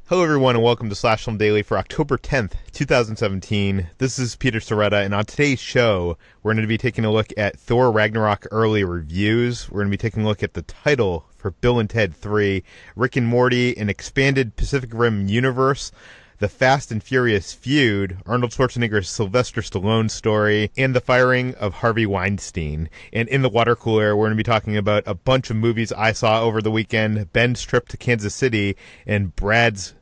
Hello, everyone, and welcome to Slash Film Daily for October 10th, 2017. This is Peter Sciretta, and on today's show, we're going to be taking a look at Thor Ragnarok early reviews. We're going to be taking a look at the title for Bill and Ted 3, Rick and Morty, an expanded Pacific Rim universe, the Fast and Furious feud, Arnold Schwarzenegger's Sylvester Stallone story, and the firing of Harvey Weinstein. And in the water cooler, we're going to be talking about a bunch of movies I saw over the weekend, Ben's trip to Kansas City, and Brad's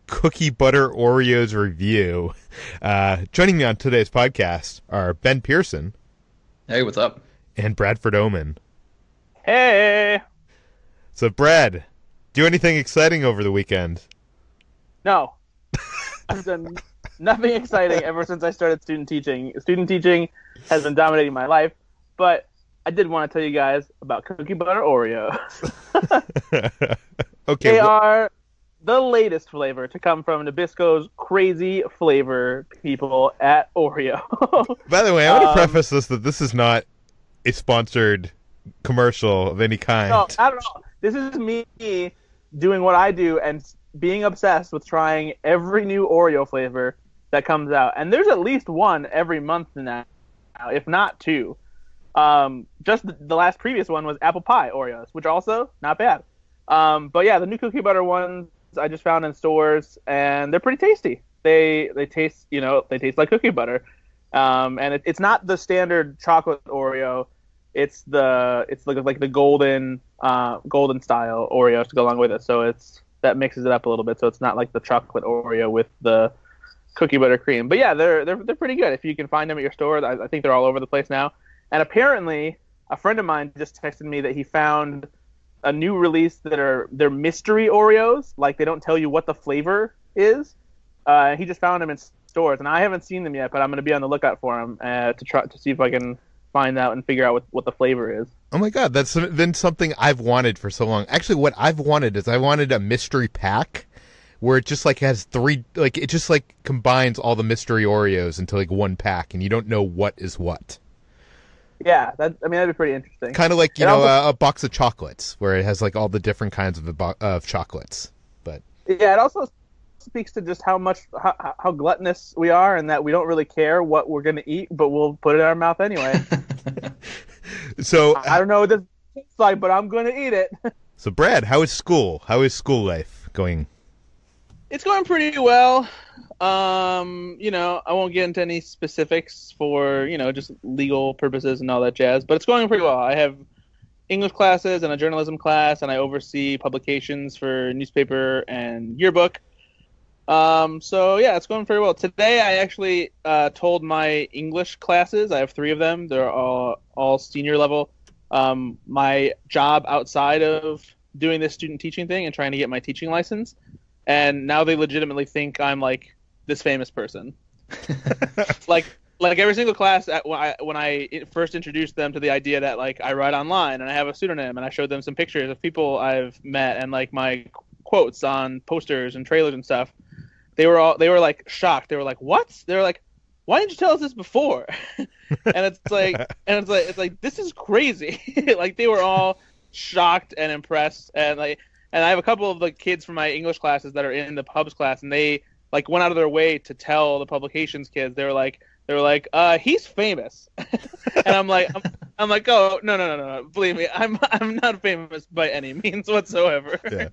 Cookie Butter Oreos review. Joining me on today's podcast are Ben Pearson. Hey, what's up? And Bradford Oman. Hey! So, Brad, do anything exciting over the weekend? No. I've done nothing exciting ever since I started student teaching. Student teaching has been dominating my life, but I did want to tell you guys about Cookie Butter Oreos. Okay. They are the latest flavor to come from Nabisco's crazy flavor people at Oreo. By the way, I want to preface this that this is not a sponsored commercial of any kind. No, I don't know. This is me doing what I do and being obsessed with trying every new Oreo flavor that comes out. And there's at least one every month now, if not two. Just the last previous one was apple pie Oreos, which also not bad. But yeah, the new cookie butter ones I just found in stores, and they're pretty tasty. They taste, they taste like cookie butter. And it's not the standard chocolate Oreo. It's like the golden style Oreos to go along with it. So that mixes it up a little bit. So it's not like the chocolate Oreo with the cookie butter cream. But yeah, they're pretty good. If you can find them at your store, I think they're all over the place now. And apparently, a friend of mine just texted me that he found a new release they're mystery Oreos. Like, they don't tell you what the flavor is. He just found them in stores, and I haven't seen them yet, but I'm going to be on the lookout for them to try to see if I can find out and figure out what the flavor is. Oh my god, that's been something I've wanted for so long. Actually, what I've wanted is I wanted a mystery pack where it just has three, it just combines all the mystery Oreos into one pack, and you don't know what is what. Yeah, that'd be pretty interesting. Kind of like a box of chocolates where it has all the different kinds of chocolates. But yeah, it also speaks to just how gluttonous we are, and that we don't really care what we're going to eat, but we'll put it in our mouth anyway. So I don't know what this tastes like, but I'm going to eat it. So Brad, how is school? How is school life going? It's going pretty well. I won't get into any specifics for, just legal purposes and all that jazz, but it's going pretty well. I have English classes and a journalism class, and I oversee publications for newspaper and yearbook. So yeah, it's going pretty well. Today I actually told my English classes, I have 3 of them, they're all senior level, my job outside of doing this student teaching thing and trying to get my teaching license. And now they legitimately think I'm this famous person. like every single class when I first introduced them to the idea that I write online and I have a pseudonym, and I showed them some pictures of people I've met and my quotes on posters and trailers and stuff. They were shocked. They were like, "What?" They were like, "Why didn't you tell us this before?" and it's like this is crazy. They were all shocked and impressed, and I have a couple of the kids from my English classes that are in the pubs class, and they went out of their way to tell the publications kids. They were like, he's famous. And I'm like, oh, no. Believe me, I'm not famous by any means whatsoever. Yeah.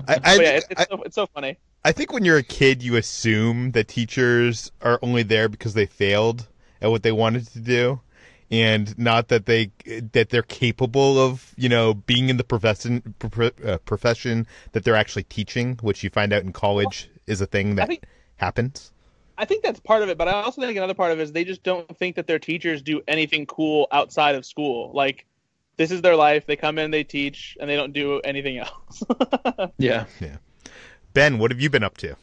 It's so funny. I think when you're a kid, you assume that teachers are only there because they failed at what they wanted to do, and not that they're capable of being in the profession that they're actually teaching, which you find out in college is a thing that happens. I think that's part of it, but I also think another part of it is they just don't think that their teachers do anything cool outside of school. This is their life. They come in, they teach, and they don't do anything else. Yeah. Ben, what have you been up to?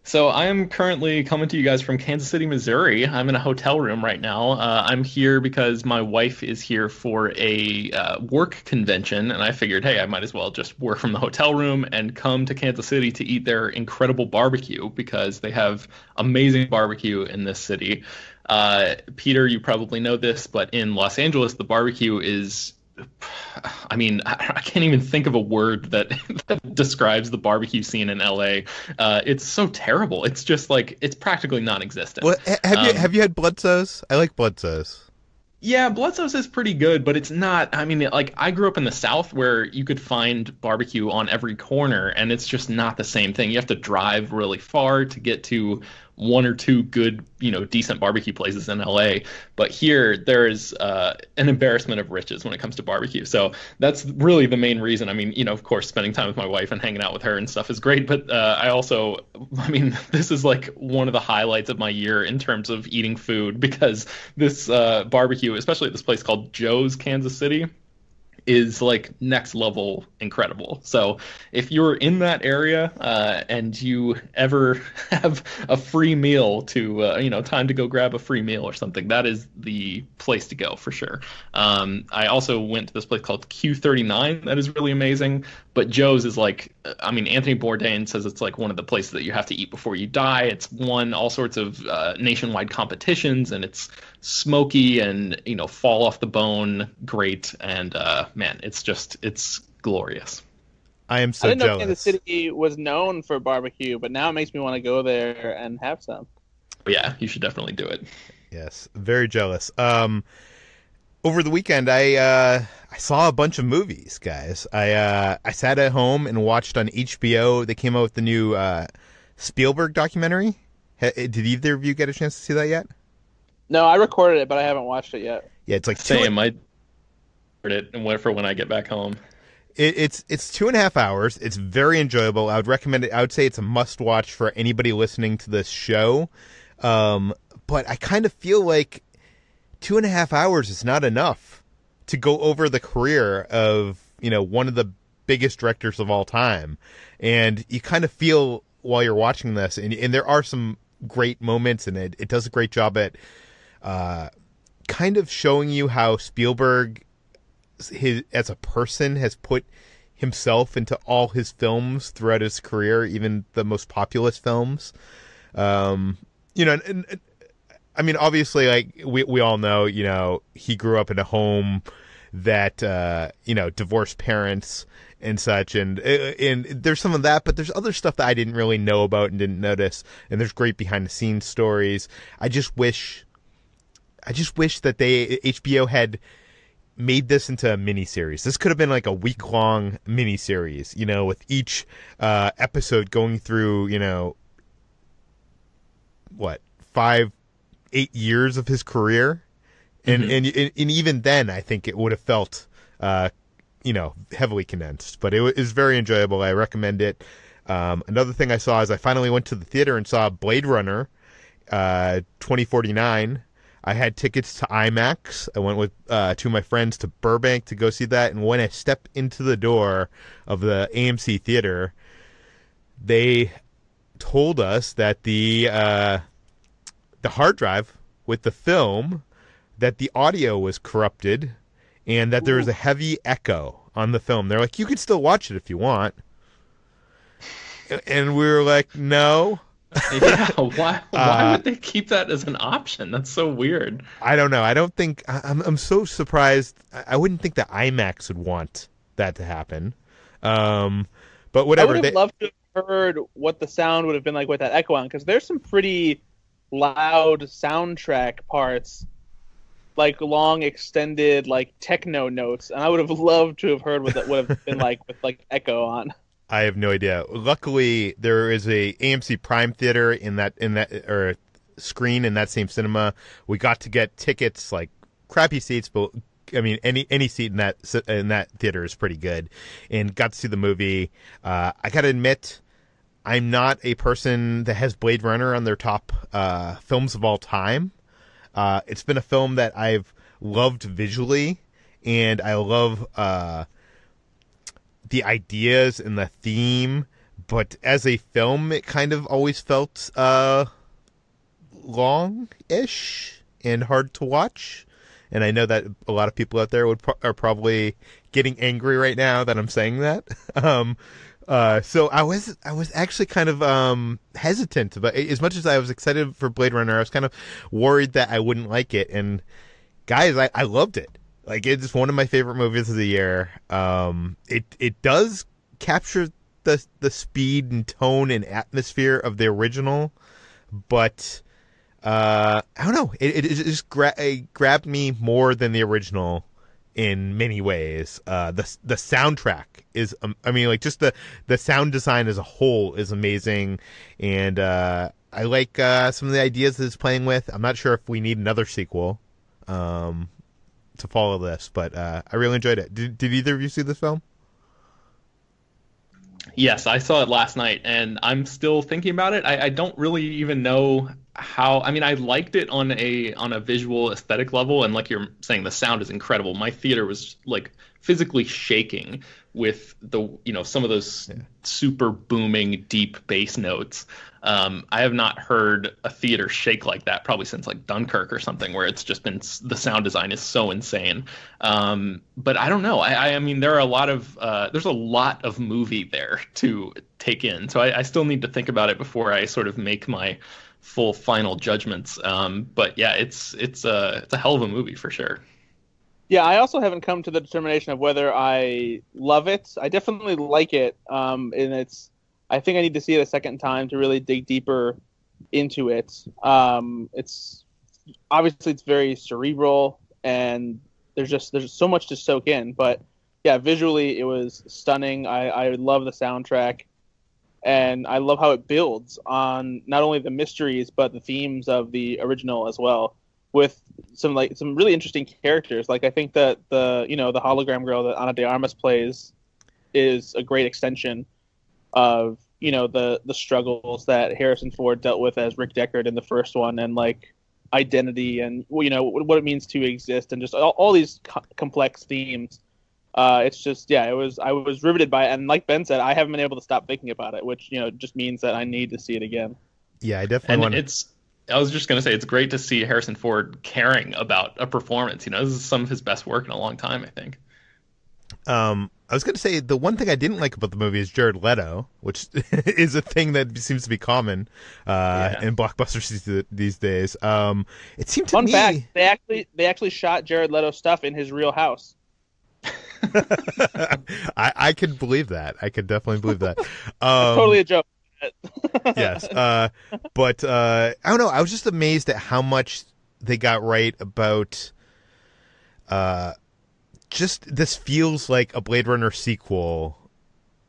So I am currently coming to you guys from Kansas City, Missouri. I'm in a hotel room right now. I'm here because my wife is here for a work convention, and I figured, hey, I might as well just work from the hotel room and come to Kansas City to eat their incredible barbecue, because they have amazing barbecue in this city. Peter, you probably know this, but in Los Angeles, the barbecue is I mean, I can't even think of a word that, that describes the barbecue scene in LA. It's so terrible. It's just like it's practically non-existent. Well, have you had Bloodsow's? I like Bloodsow's. Yeah, Bloodso's is pretty good, but it's not. I mean, like I grew up in the South where you could find barbecue on every corner, and it's just not the same thing. You have to drive really far to get to one or two good, decent barbecue places in LA. But here, there is an embarrassment of riches when it comes to barbecue. So that's really the main reason. I mean, of course, spending time with my wife and hanging out with her and stuff is great. But I mean, this is like one of the highlights of my year in terms of eating food because this barbecue, especially at this place called Joe's Kansas City, is like next level incredible. So if you're in that area and you ever have a free meal to, time to go grab a free meal or something, that is the place to go for sure. I also went to this place called Q39 that is really amazing. But Joe's is like, I mean, Anthony Bourdain says it's like one of the places that you have to eat before you die. It's won all sorts of nationwide competitions, and it's smoky and, fall off the bone great. And man, it's glorious. I am so I didn't jealous. know Kansas City was known for barbecue, but now it makes me want to go there and have some. Yeah, you should definitely do it. Yes, very jealous. Over the weekend, I saw a bunch of movies, guys. I sat at home and watched on HBO. They came out with the new Spielberg documentary. Did either of you get a chance to see that yet? No, I recorded it, but I haven't watched it yet. Yeah, it's like same. I heard it and wait for when I get back home. It's 2.5 hours. It's very enjoyable. I would recommend it. I would say it's a must watch for anybody listening to this show. But I kind of feel like 2.5 hours is not enough to go over the career of, one of the biggest directors of all time. And you kind of feel while you're watching this, and there are some great moments, and it does a great job at kind of showing you how Spielberg, as a person, has put himself into all his films throughout his career, even the most populous films. I mean, obviously, like we all know, he grew up in a home that, divorced parents and such, and there's some of that, but there's other stuff that I didn't really know about and didn't notice, and there's great behind the scenes stories. I just wish that HBO had made this into a miniseries. This could have been like a week-long miniseries, with each episode going through, 5-8 years of his career, and even then I think it would have felt heavily condensed, but it was very enjoyable. I recommend it. Another thing I saw is I finally went to the theater and saw Blade Runner 2049. I had tickets to IMAX. I went with two of my friends to Burbank to go see that, and when I stepped into the door of the AMC theater, they told us that the hard drive with the film, that the audio was corrupted and that there was a heavy echo on the film. They're like, you could still watch it if you want. And we were like, no. Yeah, why would they keep that as an option? That's so weird. I don't know. I don't think I'm so surprised. I wouldn't think that IMAX would want that to happen. But whatever. I would have loved to have heard what the sound would have been like with that echo on, because there's some pretty loud soundtrack parts, like long extended like techno notes, and I would have loved to have heard what that would have been like with like echo on. I have no idea. Luckily, there is a AMC Prime theater in that or screen in that same cinema. We got to get tickets, like crappy seats, but I mean any seat in that theater is pretty good, and got to see the movie. I gotta admit, I'm not a person that has Blade Runner on their top films of all time. It's been a film that I've loved visually, and I love the ideas and the theme, but as a film, it kind of always felt long-ish and hard to watch. And I know that a lot of people out there are probably getting angry right now that I'm saying that. So I was actually kind of hesitant, but as much as I was excited for Blade Runner, I was kind of worried that I wouldn't like it. And guys, I loved it. Like, it's one of my favorite movies of the year. It does capture the speed and tone and atmosphere of the original, but I don't know. It just grabbed me more than the original in many ways. The soundtrack is, I mean, like, just the sound design as a whole is amazing, and I like some of the ideas that it's playing with. I'm not sure if we need another sequel to follow this, but I really enjoyed it. Did either of you see this film? Yes, I saw it last night, and I'm still thinking about it. I don't really even know how. I mean, I liked it on a visual aesthetic level, and like you're saying, the sound is incredible. My theater was like physically shaking with some of those super booming deep bass notes. I have not heard a theater shake like that probably since like Dunkirk or something, where it's just been, the sound design is so insane. But I don't know. I mean, there's a lot of movie there to take in. So I still need to think about it before I sort of make my full final judgments. But yeah, it's a hell of a movie for sure. Yeah, I also haven't come to the determination of whether I love it. I definitely like it, and I think I need to see it a second time to really dig deeper into it. It's obviously it's very cerebral, and there's so much to soak in. But yeah, visually it was stunning. I love the soundtrack, and I love how it builds on not only the mysteries but the themes of the original as well, with some really interesting characters. Like, I think that the hologram girl that Ana de Armas plays is a great extension of the struggles that Harrison Ford dealt with as Rick Deckard in the first one, and like identity and what it means to exist, and just all these complex themes. It's just, I was riveted by it, and like Ben said, I haven't been able to stop thinking about it, which just means that I need to see it again. Yeah, I definitely want to. I was just going to say, it's great to see Harrison Ford caring about a performance. This is some of his best work in a long time, I think. I was going to say, the one thing I didn't like about the movie is Jared Leto, which is a thing that seems to be common in blockbusters these days. It seemed to me... Fun fact, they actually shot Jared Leto stuff in his real house. I could believe that. I could definitely believe that. Totally a joke. Yes. But I don't know. I was just amazed at how much they got right about just this feels like a Blade Runner sequel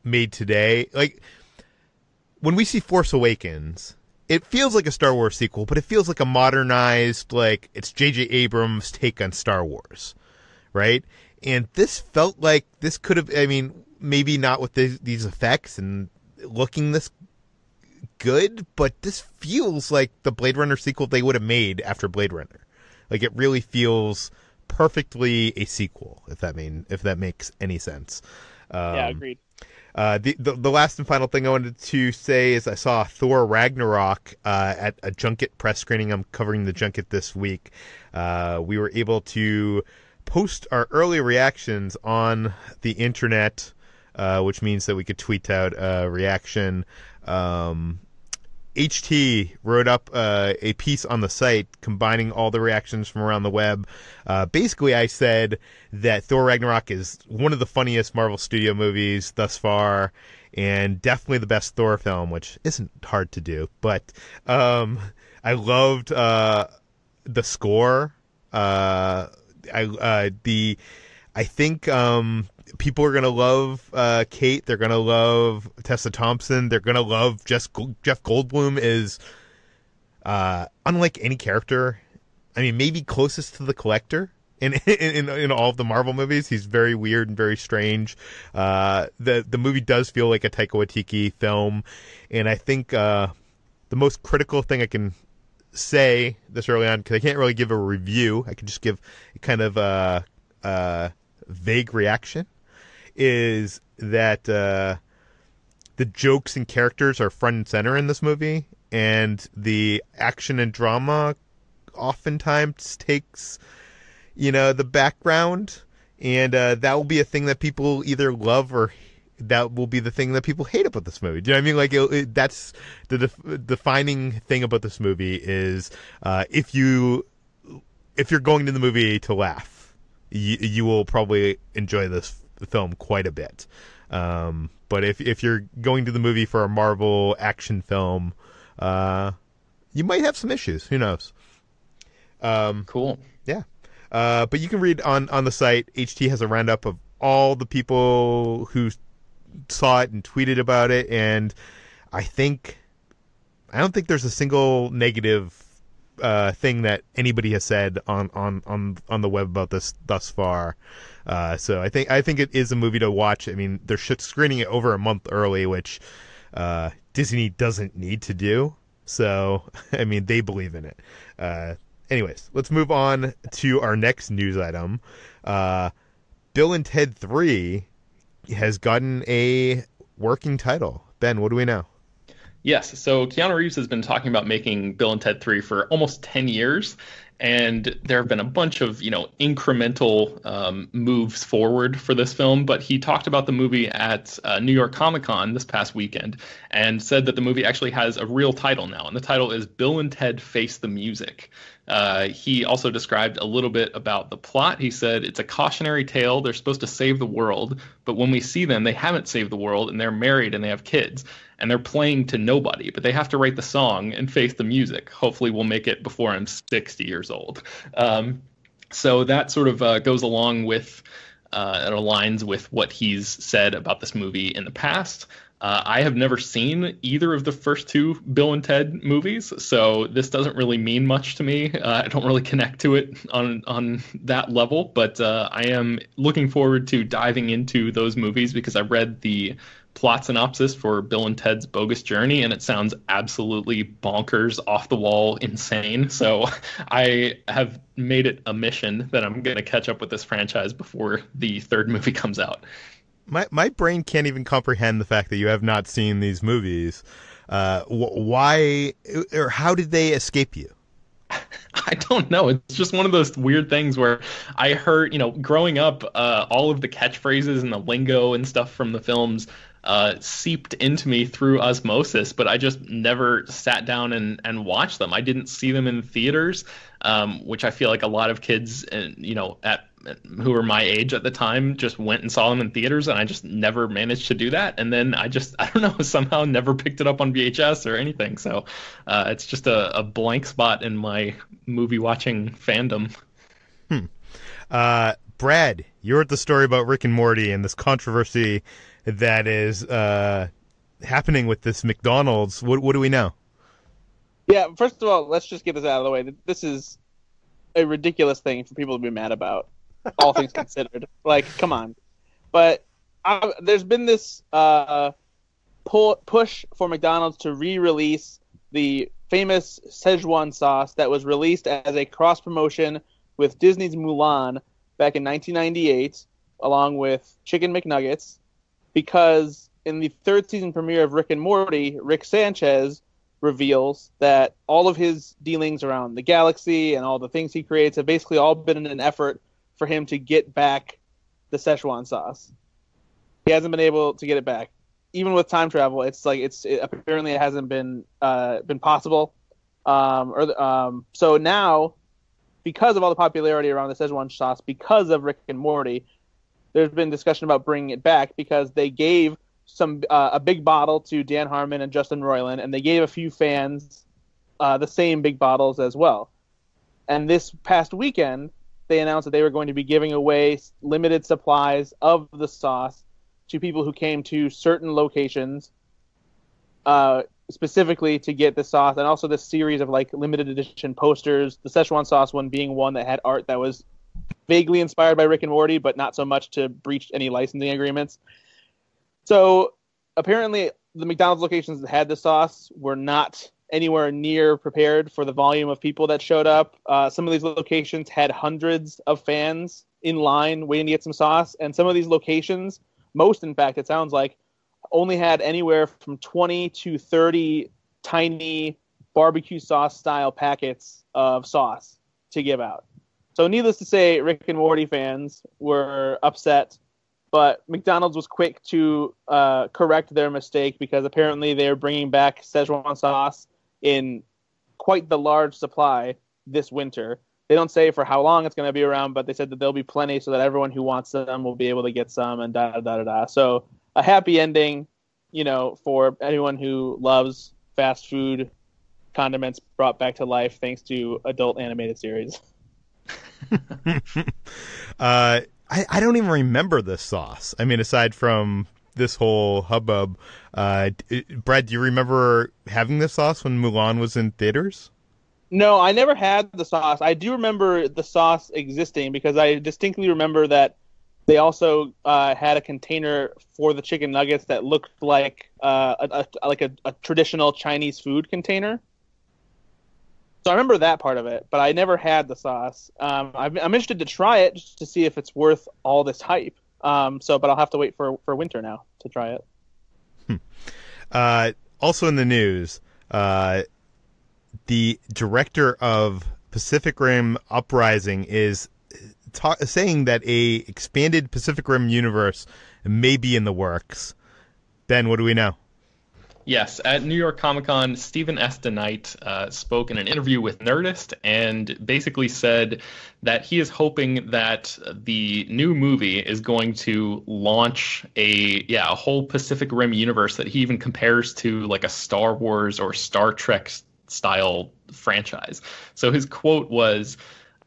made today. Like, when we see Force Awakens, it feels like a Star Wars sequel, but it feels like a modernized, like, it's J.J. Abrams' take on Star Wars, right? And this felt like this could have, I mean, maybe not with these effects and looking this good, but this feels like the Blade Runner sequel they would have made after Blade Runner. Like, it really feels perfectly a sequel, if that makes any sense. Yeah, agreed. The last and final thing I wanted to say is I saw Thor Ragnarok at a junket press screening. I'm covering the junket this week. We were able to post our early reactions on the internet, which means that we could tweet out a reaction. HT wrote up a piece on the site combining all the reactions from around the web. Basically, I said that Thor Ragnarok is one of the funniest Marvel Studio movies thus far, and definitely the best Thor film, which isn't hard to do. But I loved the score. I think people are going to love Kate. They're going to love Tessa Thompson. They're going to love Jeff Goldblum is unlike any character. I mean, maybe closest to the Collector in all of the Marvel movies. He's very weird and very strange. The movie does feel like a Taika Waititi film. And I think the most critical thing I can say this early on, because I can't really give a review, I can just give kind of a vague reaction, is that the jokes and characters are front and center in this movie, and the action and drama oftentimes takes the background, and that will be a thing that people either love or that will be the thing that people hate about this movie. Do you know what I mean? Like, that's the defining thing about this movie is if you're going to the movie to laugh, you will probably enjoy this film quite a bit. But if you're going to the movie for a Marvel action film, you might have some issues. Who knows? Cool. Yeah. But you can read on the site. HT has a roundup of all the people who saw it and tweeted about it, and I don't think there's a single negative thing that anybody has said on the web about this thus far. So I think it is a movie to watch. I mean, they're screening it over a month early, which Disney doesn't need to do. So I mean, they believe in it. Anyways, let's move on to our next news item. Bill and Ted 3 has gotten a working title. Ben, what do we know? Yes, so Keanu Reeves has been talking about making Bill and Ted 3 for almost 10 years, and there have been a bunch of, incremental moves forward for this film, but he talked about the movie at New York Comic Con this past weekend and said that the movie actually has a real title now, and the title is Bill and Ted Face the Music. He also described a little bit about the plot. He said it's a cautionary tale. They're supposed to save the world, but when we see them, they haven't saved the world, and they're married and they have kids. And they're playing to nobody, but they have to write the song and face the music. Hopefully we'll make it before I'm 60 years old. So that sort of goes along with, it aligns with what he's said about this movie in the past. I have never seen either of the first two Bill and Ted movies, so this doesn't really mean much to me. I don't really connect to it on that level, but I am looking forward to diving into those movies because I read the plot synopsis for Bill and Ted's Bogus Journey, and it sounds absolutely bonkers, off the wall, insane. So I have made it a mission that I'm going to catch up with this franchise before the third movie comes out. My brain can't even comprehend the fact that you have not seen these movies. Why or how did they escape you? I don't know. It's just one of those weird things where I heard, growing up, all of the catchphrases and the lingo and stuff from the films seeped into me through osmosis, but I just never sat down and watched them. I didn't see them in theaters, which I feel like a lot of kids, who were my age at the time just went and saw them in theaters, and I just never managed to do that. And then I don't know, somehow never picked it up on VHS or anything. So it's just a blank spot in my movie watching fandom. Brad, you're at the story about Rick and Morty and this controversy that is happening with this McDonald's. What do we know? Yeah, first of all, let's just get this out of the way. This is a ridiculous thing for people to be mad about, all things considered. Like, come on. But there's been this push for McDonald's to re-release the famous Szechuan sauce that was released as a cross-promotion with Disney's Mulan back in 1998, along with Chicken McNuggets, because in the third season premiere of Rick and Morty, Rick Sanchez reveals that all of his dealings around the galaxy and all the things he creates have basically all been in an effort for him to get back the Szechuan sauce. He hasn't been able to get it back. Even with time travel, apparently it hasn't been possible. So now, because of all the popularity around the Szechuan sauce, because of Rick and Morty, there's been discussion about bringing it back because they gave a big bottle to Dan Harmon and Justin Roiland, and they gave a few fans the same big bottles as well. And this past weekend, they announced that they were going to be giving away limited supplies of the sauce to people who came to certain locations, specifically to get the sauce, and also this series of limited edition posters. The Szechuan sauce one being one that had art that was vaguely inspired by Rick and Morty, but not so much to breach any licensing agreements. So apparently the McDonald's locations that had the sauce were not anywhere near prepared for the volume of people that showed up. Some of these locations had hundreds of fans in line waiting to get some sauce, and some of these locations, most in fact, it sounds like, only had anywhere from 20 to 30 tiny barbecue sauce style packets of sauce to give out. So needless to say, Rick and Morty fans were upset, but McDonald's was quick to correct their mistake because apparently they're bringing back Szechuan sauce in quite the large supply this winter. They don't say for how long it's going to be around, but they said that there'll be plenty so that everyone who wants them will be able to get some, and da da da da da. So a happy ending, for anyone who loves fast food condiments brought back to life thanks to adult animated series. I don't even remember this sauce. I mean, aside from this whole hubbub, Brad, do you remember having this sauce when Mulan was in theaters? No, I never had the sauce. I do remember the sauce existing because I distinctly remember that they also had a container for the chicken nuggets that looked like a traditional Chinese food container. So I remember that part of it, but I never had the sauce. I'm interested to try it just to see if it's worth all this hype. But I'll have to wait for winter now to try it. Also in the news, the director of Pacific Rim Uprising is saying that a expanded Pacific Rim universe may be in the works. Ben, what do we know? Yes, at New York Comic Con, Stephen S. DeKnight spoke in an interview with Nerdist and basically said that he is hoping that the new movie is going to launch a whole Pacific Rim universe that he even compares to like a Star Wars or Star Trek style franchise. So his quote was,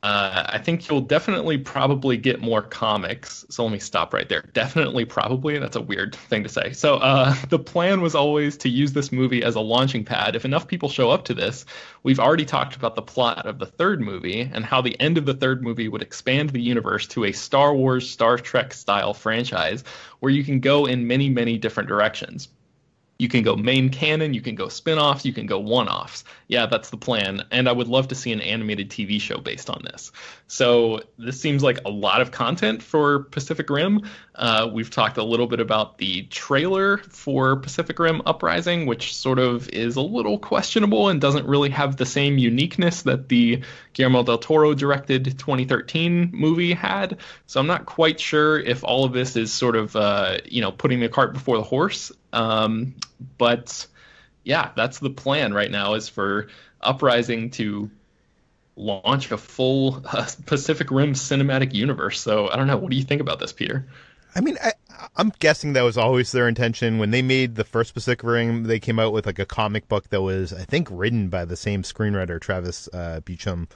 I think you'll definitely probably get more comics. So let me stop right there. Definitely probably. That's a weird thing to say. So the plan was always to use this movie as a launching pad. If enough people show up to this, we've already talked about the plot of the third movie and how the end of the third movie would expand the universe to a Star Wars, Star Trek style franchise where you can go in many, many different directions. You can go main canon, you can go spin-offs, you can go one-offs. Yeah, that's the plan. And I would love to see an animated TV show based on this. So this seems like a lot of content for Pacific Rim. We've talked a little bit about the trailer for Pacific Rim Uprising, which sort of is a little questionable and doesn't really have the same uniqueness that the Guillermo del Toro directed 2013 movie had. So I'm not quite sure if all of this is sort of, putting the cart before the horse. But yeah, that's the plan right now, is for Uprising to launch a full Pacific Rim cinematic universe. So I don't know. What do you think about this, Peter? I mean, I'm guessing that was always their intention. When they made the first Pacific Rim, they came out with like a comic book that was, I think, written by the same screenwriter, Travis Beacham.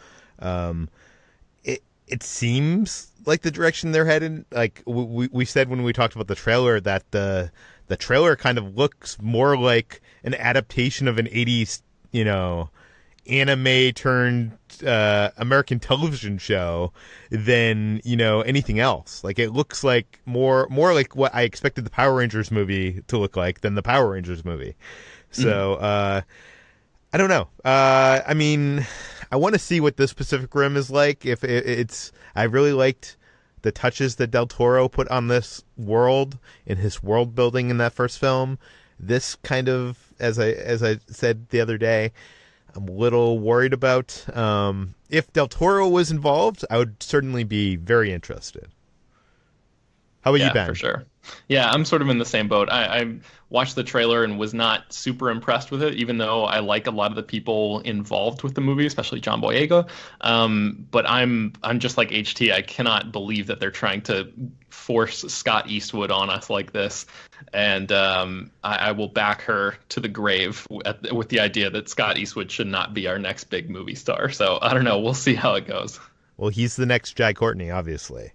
It seems like the direction they're headed. Like we said when we talked about the trailer, that the trailer kind of looks more like an adaptation of an 80s, anime turned American television show than, anything else. Like it looks like more like what I expected the Power Rangers movie to look like than the Power Rangers movie. So, I don't know. I mean, I want to see what this Pacific Rim is like. If I really liked the touches that Del Toro put on this world in his world building in that first film. This kind of, as I said the other day, I'm a little worried about. If Del Toro was involved, I would certainly be very interested. How about you, Ben? Yeah, for sure. Yeah, I'm sort of in the same boat. I watched the trailer and was not super impressed with it, even though I like a lot of the people involved with the movie, especially John Boyega. But I'm just like HT. I cannot believe that they're trying to force Scott Eastwood on us like this. And I will back her to the grave with the idea that Scott Eastwood should not be our next big movie star. So I don't know. We'll see how it goes. Well, he's the next Jai Courtney, obviously.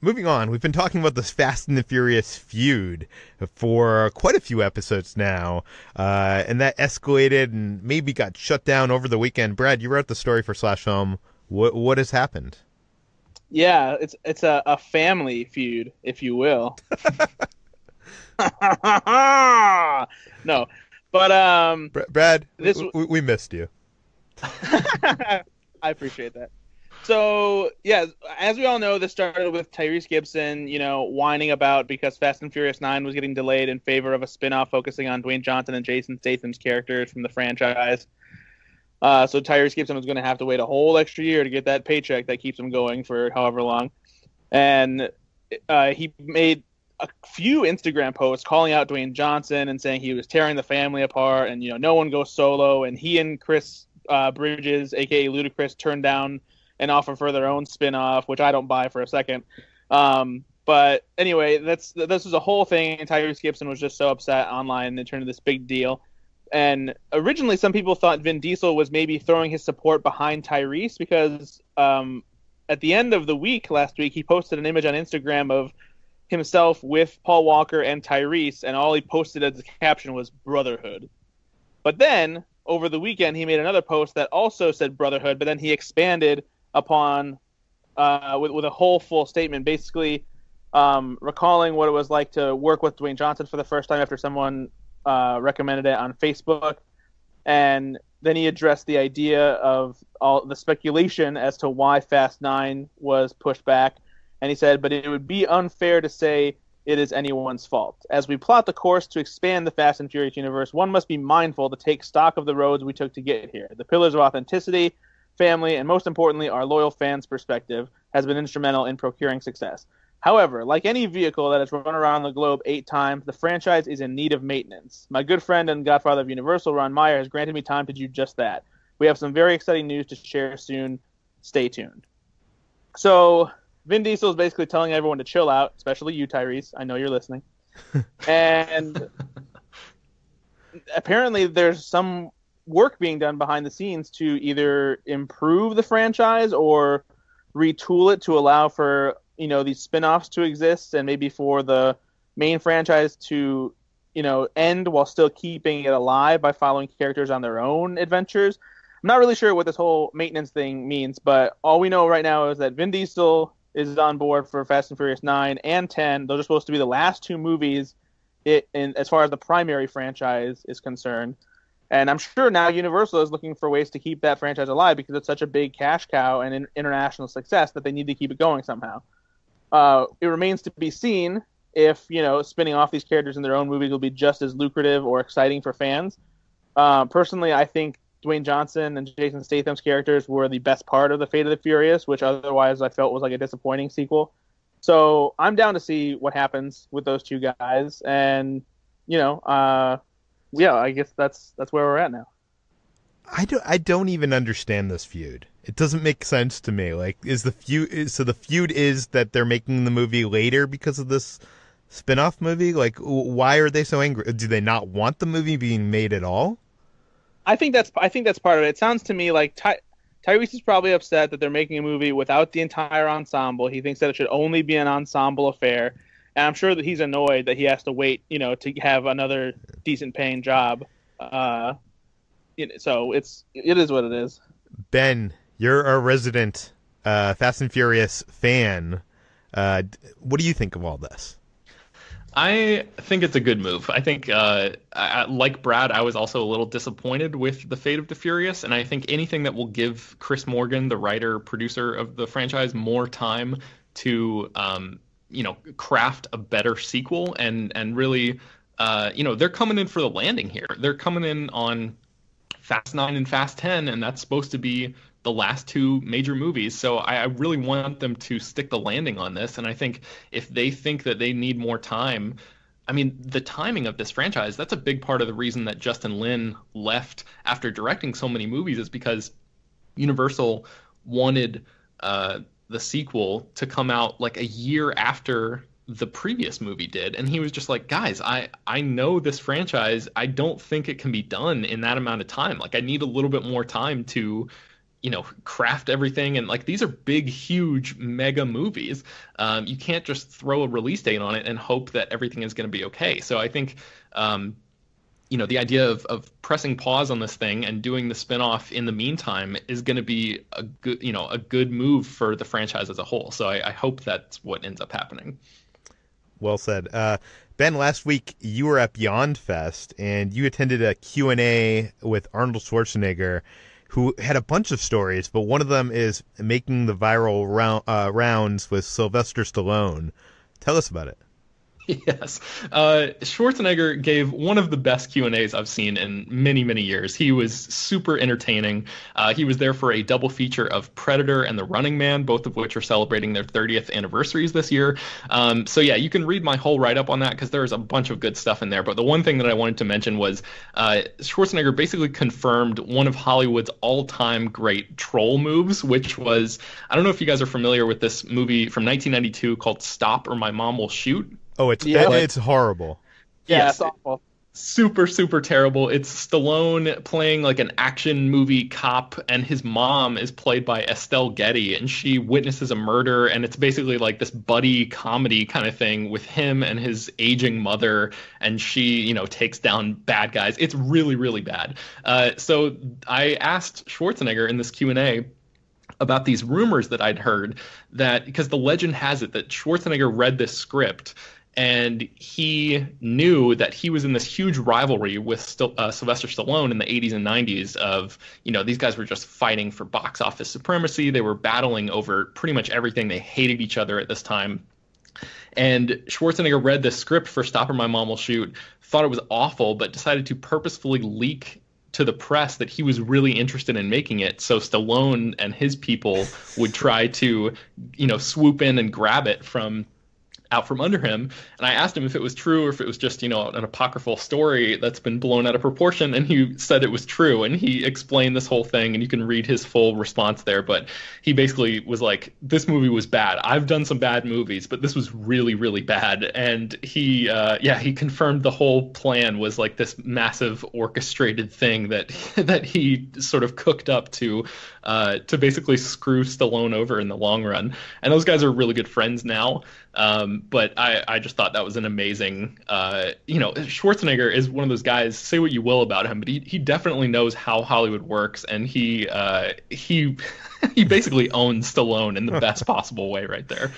Moving on, we've been talking about this Fast and the Furious feud for quite a few episodes now, and that escalated and maybe got shut down over the weekend. Brad, you wrote the story for Slash Film. What has happened? Yeah, it's a family feud, if you will. No, but Brad, we missed you. I appreciate that. So, yeah, as we all know, this started with Tyrese Gibson, whining about because Fast and Furious 9 was getting delayed in favor of a spin-off focusing on Dwayne Johnson and Jason Statham's characters from the franchise. So Tyrese Gibson was going to have to wait a whole extra year to get that paycheck that keeps him going for however long. And he made a few Instagram posts calling out Dwayne Johnson and saying he was tearing the family apart and, no one goes solo. And he and Chris Bridges, aka Ludacris, turned down an offer for their own spin-off, which I don't buy for a second. But anyway, this was a whole thing, and Tyrese Gibson was just so upset online, and it turned into this big deal. And originally, some people thought Vin Diesel was maybe throwing his support behind Tyrese because at the end of the week last week, he posted an image on Instagram of himself with Paul Walker and Tyrese, and all he posted as a caption was brotherhood. But then, over the weekend, he made another post that also said brotherhood, but then he expanded upon with a whole full statement, basically recalling what it was like to work with Dwayne Johnson for the first time after someone recommended it on Facebook. And then he addressed the idea of all the speculation as to why Fast 9 was pushed back. And he said, but it would be unfair to say it is anyone's fault. As we plot the course to expand the Fast and Furious universe, one must be mindful to take stock of the roads we took to get here. The pillars of authenticity, family, and most importantly, our loyal fans' perspective has been instrumental in procuring success. However, like any vehicle that has run around the globe 8 times, the franchise is in need of maintenance. My good friend and godfather of Universal, Ron Meyer, has granted me time to do just that. We have some very exciting news to share soon. Stay tuned. So Vin Diesel is basically telling everyone to chill out, especially you, Tyrese. I know you're listening. And apparently there's some work being done behind the scenes to either improve the franchise or retool it to allow for, you know, these spin-offs to exist and maybe for the main franchise to, you know, end while still keeping it alive by following characters on their own adventures. I'm not really sure what this whole maintenance thing means, but all we know right now is that Vin Diesel is on board for Fast and Furious 9 and 10. Those are supposed to be the last 2 movies as far as the primary franchise is concerned. And I'm sure now Universal is looking for ways to keep that franchise alive because it's such a big cash cow and an international success that they need to keep it going somehow. It remains to be seen if, you know, spinning off these characters in their own movies will be just as lucrative or exciting for fans. Personally, I think Dwayne Johnson and Jason Statham's characters were the best part of the Fate of the Furious, which otherwise I felt was like a disappointing sequel. So I'm down to see what happens with those 2 guys. And, you know, yeah, I guess that's where we're at now. I don't even understand this feud. It doesn't make sense to me. Like, is the feud is that they're making the movie later because of this spin-off movie? Like, why are they so angry? Do they not want the movie being made at all? I think that's part of it. It sounds to me like Tyrese is probably upset that they're making a movie without the entire ensemble. He thinks that it should only be an ensemble affair. And I'm sure that he's annoyed that he has to wait, you know, to have another decent paying job. So it is what it is. Ben, you're a resident Fast and Furious fan. What do you think of all this? I think it's a good move. I think, like Brad, I was also a little disappointed with the Fate of the Furious, and I think anything that will give Chris Morgan, the writer, producer of the franchise, more time to, you know, craft a better sequel and really, you know, they're coming in for the landing here. They're coming in on Fast 9 and Fast 10, and that's supposed to be the last 2 major movies. So I really want them to stick the landing on this. And I think if they think that they need more time, I mean, the timing of this franchise, that's a big part of the reason that Justin Lin left after directing so many movies, is because Universal wanted the sequel to come out like a year after the previous movie did. And he was just like, guys, I know this franchise. I don't think it can be done in that amount of time. Like, I need a little bit more time to, you know, craft everything. And like, these are big, huge, mega movies. You can't just throw a release date on it and hope that everything is going to be okay. So I think, you know, the idea of pressing pause on this thing and doing the spinoff in the meantime is going to be a good, you know, a good move for the franchise as a whole. So I hope that's what ends up happening. Well said. Ben, last week you were at Beyond Fest and you attended a Q&A with Arnold Schwarzenegger, who had a bunch of stories, but one of them is making the viral rounds with Sylvester Stallone. Tell us about it. Yes. Schwarzenegger gave one of the best Q&As I've seen in many, many years. He was super entertaining. He was there for a double feature of Predator and The Running Man, both of which are celebrating their 30th anniversaries this year. So yeah, you can read my whole write-up on that because there's a bunch of good stuff in there. But the one thing that I wanted to mention was Schwarzenegger basically confirmed one of Hollywood's all-time great troll moves, which was, I don't know if you guys are familiar with this movie from 1992 called Stop or My Mom Will Shoot. Oh, it's horrible. Yeah, Yes. it's awful. Super, super terrible. It's Stallone playing like an action movie cop, and his mom is played by Estelle Getty, and she witnesses a murder, and it's basically like this buddy comedy kind of thing with him and his aging mother, and she, takes down bad guys. It's really, really bad. So I asked Schwarzenegger in this Q&A about these rumors that I'd heard, that because the legend has it that Schwarzenegger read this script and he knew that he was in this huge rivalry with Sylvester Stallone in the 80s and 90s of, these guys were just fighting for box office supremacy. They were battling over pretty much everything. They hated each other at this time. And Schwarzenegger read this script for Stop or My Mom Will Shoot, thought it was awful, but decided to purposefully leak to the press that he was really interested in making it. So Stallone and his people would try to, swoop in and grab it out from under him. And I asked him if it was true or if it was just, an apocryphal story that's been blown out of proportion. And he said it was true. And he explained this whole thing, and you can read his full response there. But he basically was like, this movie was bad. I've done some bad movies, but this was really, really bad. And he confirmed the whole plan was like this massive orchestrated thing that he sort of cooked up to basically screw Stallone over in the long run. And those guys are really good friends now. But I just thought that was an amazing, Schwarzenegger is one of those guys, say what you will about him, but he definitely knows how Hollywood works, and he basically owns Stallone in the best possible way right there.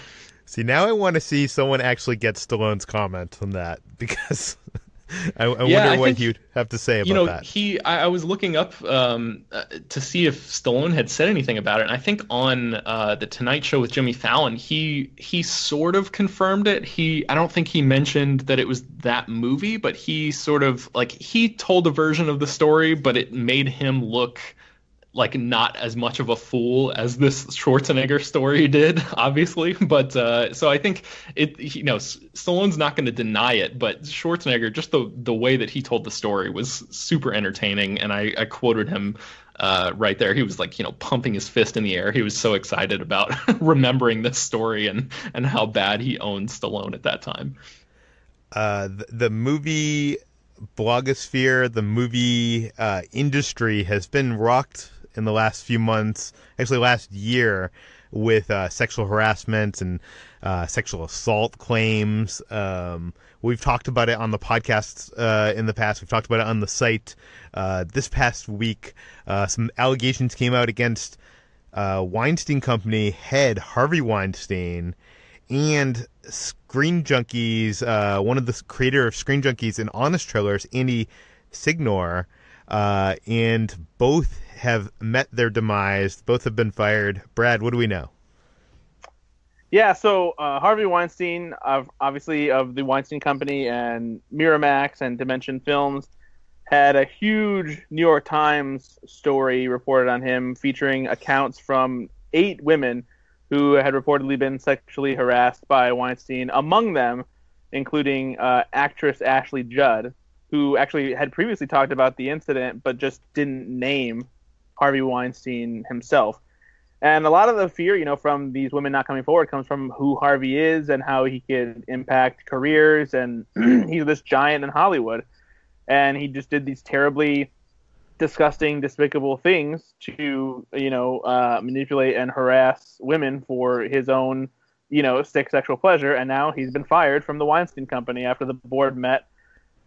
See, now I want to see someone actually get Stallone's comment on that, because I wonder what he'd have to say about that. I was looking up to see if Stallone had said anything about it, and I think on the Tonight Show with Jimmy Fallon, he sort of confirmed it. I don't think he mentioned that it was that movie, but he sort of he told a version of the story, but it made him look like not as much of a fool as this Schwarzenegger story did, obviously. But so I think Stallone's not going to deny it, but Schwarzenegger, just the way that he told the story was super entertaining. And I quoted him right there. He was pumping his fist in the air. He was so excited about remembering this story and how bad he owned Stallone at that time. The movie blogosphere, the movie industry has been rocked in the last few months, actually last year, with sexual harassment and sexual assault claims. We've talked about it on the podcast in the past. We've talked about it on the site. This past week, some allegations came out against Weinstein Company head Harvey Weinstein and Screen Junkies, one of the creator of Screen Junkies and Honest Trailers, Andy Signor, and both have met their demise. Both have been fired. Brad, what do we know? Yeah, so Harvey Weinstein, obviously of the Weinstein Company and Miramax and Dimension Films, had a huge New York Times story reported on him featuring accounts from 8 women who had reportedly been sexually harassed by Weinstein, among them including actress Ashley Judd, who actually had previously talked about the incident but just didn't name Harvey Weinstein himself. And a lot of the fear, from these women not coming forward comes from who Harvey is and how he could impact careers. And he's this giant in Hollywood. And he just did these terribly disgusting, despicable things to, manipulate and harass women for his own, sexual pleasure. And now he's been fired from the Weinstein Company after the board met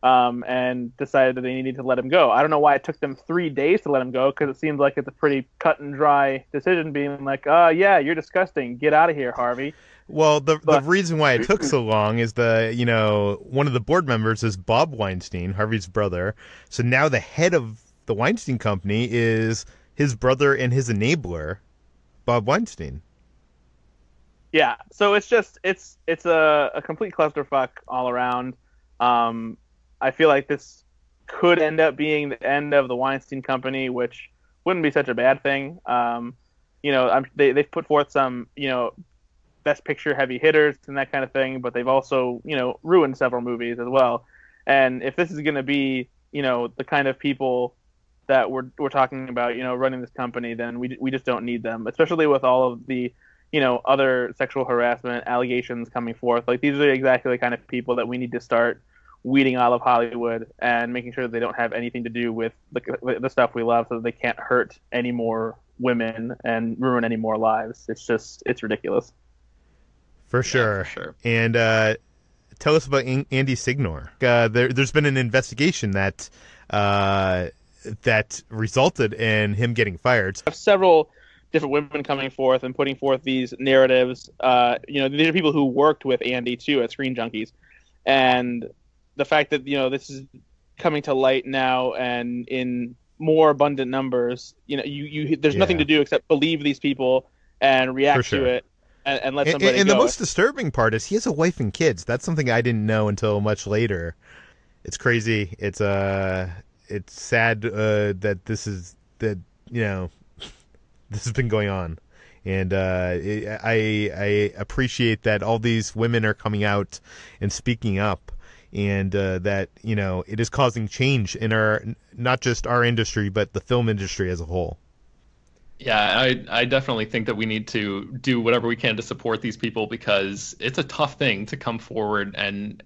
and decided that they needed to let him go. I don't know why it took them 3 days to let him go, because it seems like it's a pretty cut and dry decision, being like, yeah, you're disgusting. Get out of here, Harvey. Well, the reason why it took so long is one of the board members is Bob Weinstein, Harvey's brother. So now the head of the Weinstein Company is his brother and his enabler, Bob Weinstein. Yeah, so it's a complete clusterfuck all around. I feel like this could end up being the end of the Weinstein Company, which wouldn't be such a bad thing. They've put forth some, best picture heavy hitters and that kind of thing, but they've also, ruined several movies as well. And if this is going to be, the kind of people that we're talking about, running this company, then we just don't need them, especially with all of the, other sexual harassment allegations coming forth. Like, these are exactly the kind of people that we need to start weeding out of Hollywood and making sure that they don't have anything to do with the stuff we love, so that they can't hurt any more women and ruin any more lives. It's ridiculous. For sure. Yeah, for sure. And tell us about Andy Signor. There's been an investigation that resulted in him getting fired. I have several different women coming forth and putting forth these narratives. These are people who worked with Andy too at Screen Junkies, and the fact that this is coming to light now and in more abundant numbers, there's nothing to do except believe these people and react to it and let somebody go. And the most disturbing part is he has a wife and kids. That's something I didn't know until much later. It's crazy. It's sad that this has been going on. And I appreciate that all these women are coming out and speaking up, and that it is causing change in not just our industry, but the film industry as a whole. Yeah, I definitely think that we need to do whatever we can to support these people, because it's a tough thing to come forward and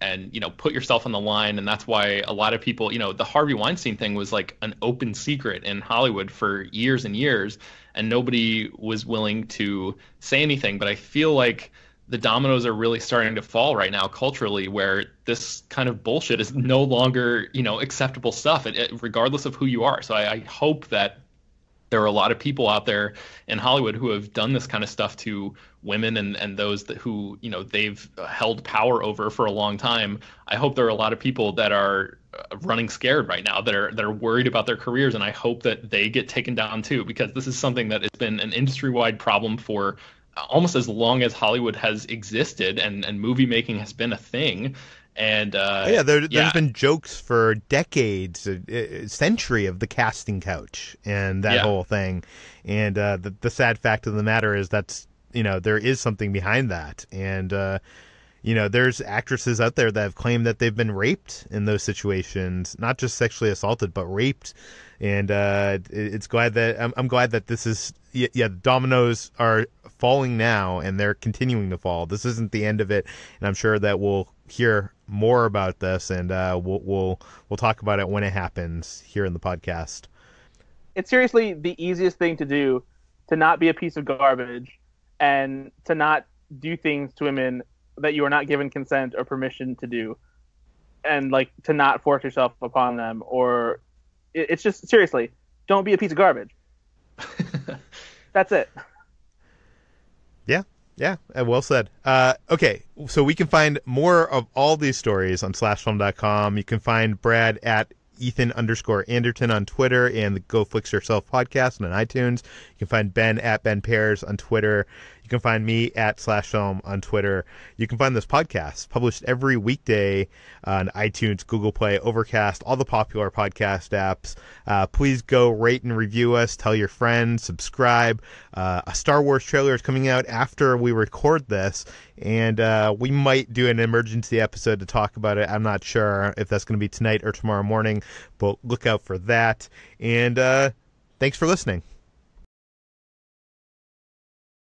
put yourself on the line. And that's why a lot of people, the Harvey Weinstein thing was like an open secret in Hollywood for years and years, and nobody was willing to say anything. But I feel like the dominoes are really starting to fall right now culturally, where this kind of bullshit is no longer, acceptable stuff, regardless of who you are. So I hope that there are a lot of people out there in Hollywood who have done this kind of stuff to women and those who they've held power over for a long time. I hope there are a lot of people that are running scared right now, that are worried about their careers, and I hope that they get taken down too, because this is something that has been an industry-wide problem for almost as long as Hollywood has existed and movie making has been a thing. And there's been jokes for decades, a century of the casting couch and that whole thing. And the sad fact of the matter is there is something behind that. And there's actresses out there that have claimed that they've been raped in those situations, not just sexually assaulted, but raped. And I'm glad that this is the dominoes are falling now, and they're continuing to fall. This isn't the end of it, and I'm sure that we'll hear more about this, and we'll talk about it when it happens here in the podcast. It's seriously the easiest thing to do, to not be a piece of garbage and to not do things to women that you are not given consent or permission to do, and to not force yourself upon them. Or it's just, seriously, don't be a piece of garbage. That's it. Yeah, well said. Okay, so we can find more of all these stories on slashfilm.com. You can find Brad at Ethan_Anderton on Twitter and the Go Flix Yourself podcast on iTunes. You can find Ben at Ben Pears on Twitter. You can find me at /film on Twitter. You can find this podcast published every weekday on iTunes, Google Play, Overcast, all the popular podcast apps. Please go rate and review us. Tell your friends. Subscribe. A Star Wars trailer is coming out after we record this, and we might do an emergency episode to talk about it. I'm not sure if that's going to be tonight or tomorrow morning, but look out for that. And thanks for listening.